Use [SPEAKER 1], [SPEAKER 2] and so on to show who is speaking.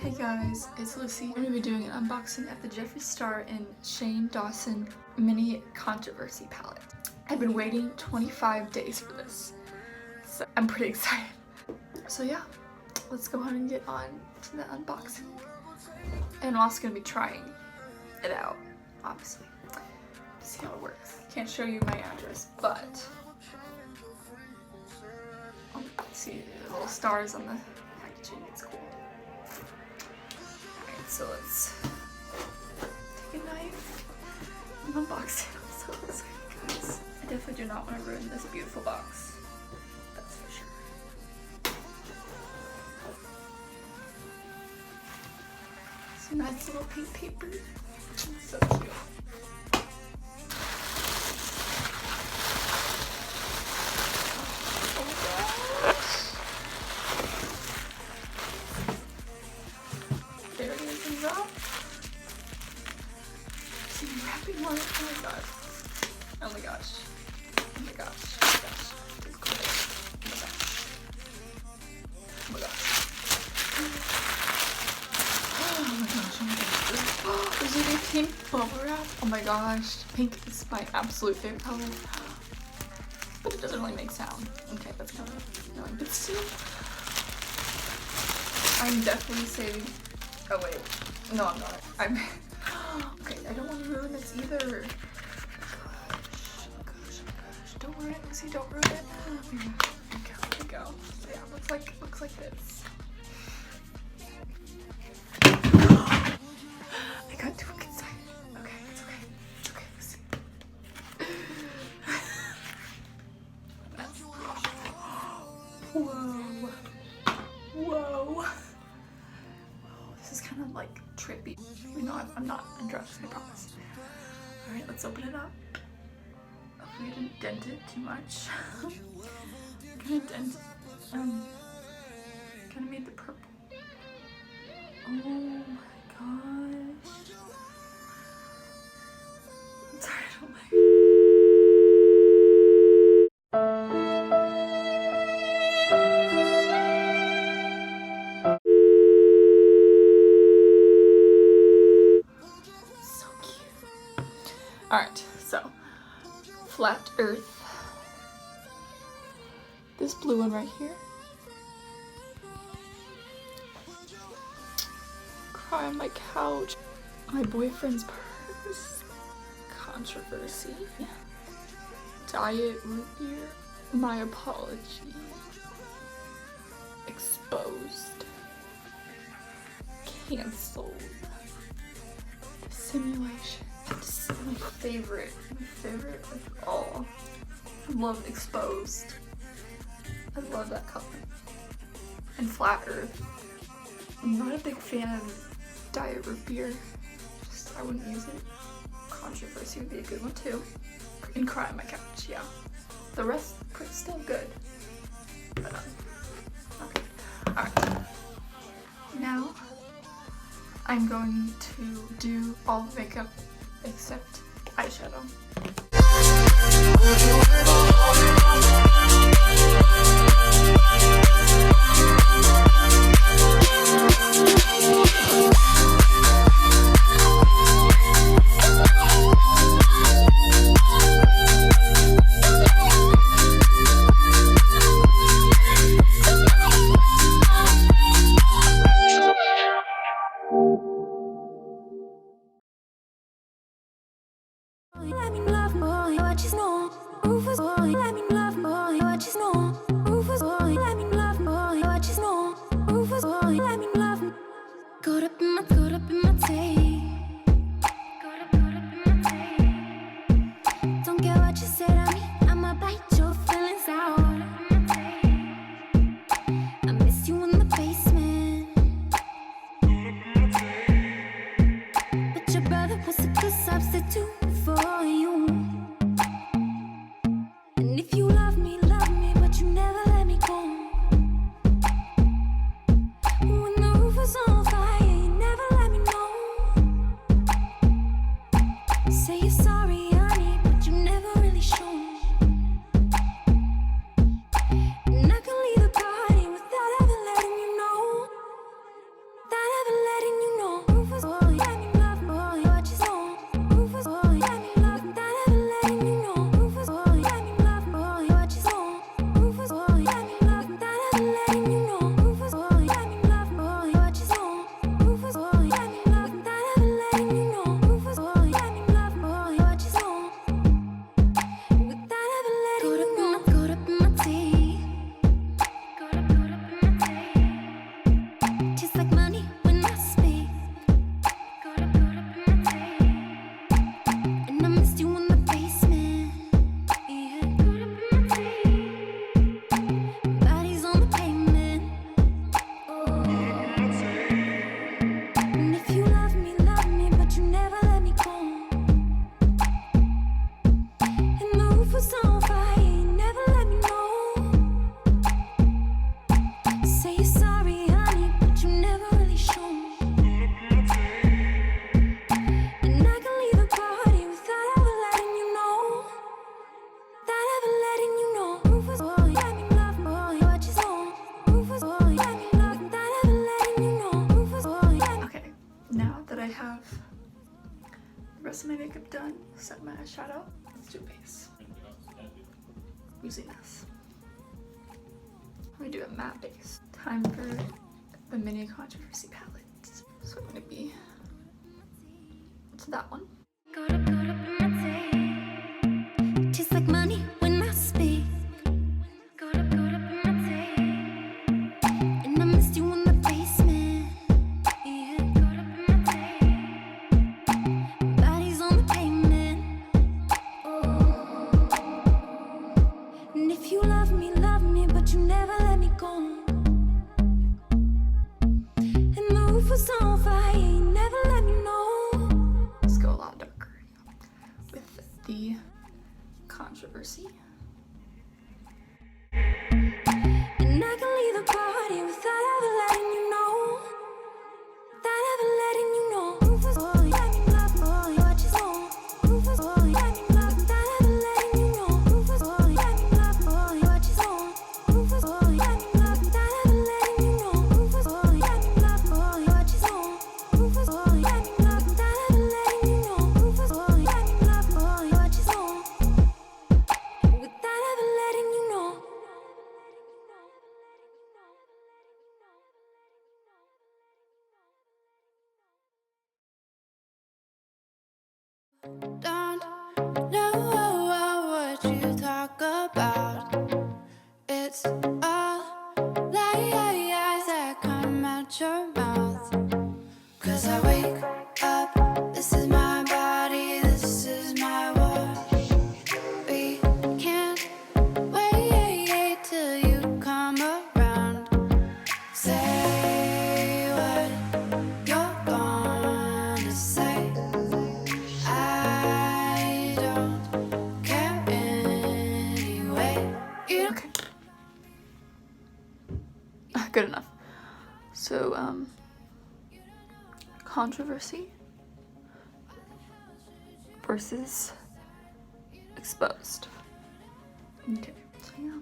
[SPEAKER 1] Hey guys, it's Lucy. I'm going to be doing an unboxing of the Jeffree Star and Shane Dawson mini controversy palette. I've been waiting 25 days for this, so I'm pretty excited. So yeah, let's go ahead and get on to the unboxing. And I'm also going to be trying it out, obviously, to see how it works. Can't show you my address, but see the little stars on the packaging, it's cool. So let's take a knife and unbox it. I'm so excited, guys. I definitely do not want to ruin this beautiful box. That's for sure. Some nice little pink paper. So cute. See me wrapping one. Oh my god. Oh my gosh. Oh my gosh. Oh my gosh. It's cool. Oh my gosh. Oh my gosh. Oh my gosh. Oh my gosh. Is it a pink bubble wrap? Oh my gosh. Pink is my absolute favorite color. But it doesn't really make sound. Okay, that's kind of annoying. But still. I'm definitely saving. Oh wait. No, I'm not. Okay, I don't want to ruin this either. Oh gosh. Don't ruin it, Lucy, don't ruin it. Here we go. So yeah, looks like this. I got too excited. Okay, it's okay. It's okay, Lucy. Whoa. This is kind of like trippy. No, I'm not on drugs, I promise. Alright, let's open it up. Hopefully I didn't dent it too much. Kind of dent, kind of made the purple. Oh my gosh. Sorry, I don't like it. Alright, so flat earth. This blue one right here. Cry on my couch. My boyfriend's purse. Controversy. Diet root beer. My apology. Exposed. Cancelled. Simulation. This is my favorite of all. I love Exposed. I love that color. And Flat Earth. I'm not a big fan of Diet Root Beer. Just, I wouldn't use it. Controversy would be a good one too. And Cry on My Couch, yeah. The rest, still good. But, okay. Alright. Now, I'm going to do all the makeup except eyeshadow.
[SPEAKER 2] I'm in love, boy, what you know?
[SPEAKER 1] most of my makeup done. Set my eyeshadow. Let's do base. Using this. I'm gonna do a matte base. Time for the mini controversy palette. So I'm gonna be to that one.
[SPEAKER 2] Tastes like money when I speak. And I missed you in the basement. Bodies on the pavement. And if you love me, but you never let me go. And the roof was on fire, you never let me know.
[SPEAKER 1] Let's go a lot darker with the controversy.
[SPEAKER 2] And I can leave the party without ever letting you know. Without ever letting you know. Rufus, boy, let me love, boy, what you know. Rufus, boy, let me love, without ever letting you know. Rufus, boy, let me love, boy, what you know. Rufus, boy, let me love, without ever letting you know. Rufus, boy, let me love, boy, what you know. Rufus, boy, let me love, without ever letting you know. Rufus, boy, let me love, boy, what you know. Without ever letting you know. Don't know what you talk about. It's all lies that come out your mouth. 'Cause I wake up, this is my body, this is my war. We can't wait till you come around. Say what you're gonna say. I don't care anyway. You
[SPEAKER 1] Okay. Good enough. So, controversy versus exposed. Okay, so yeah.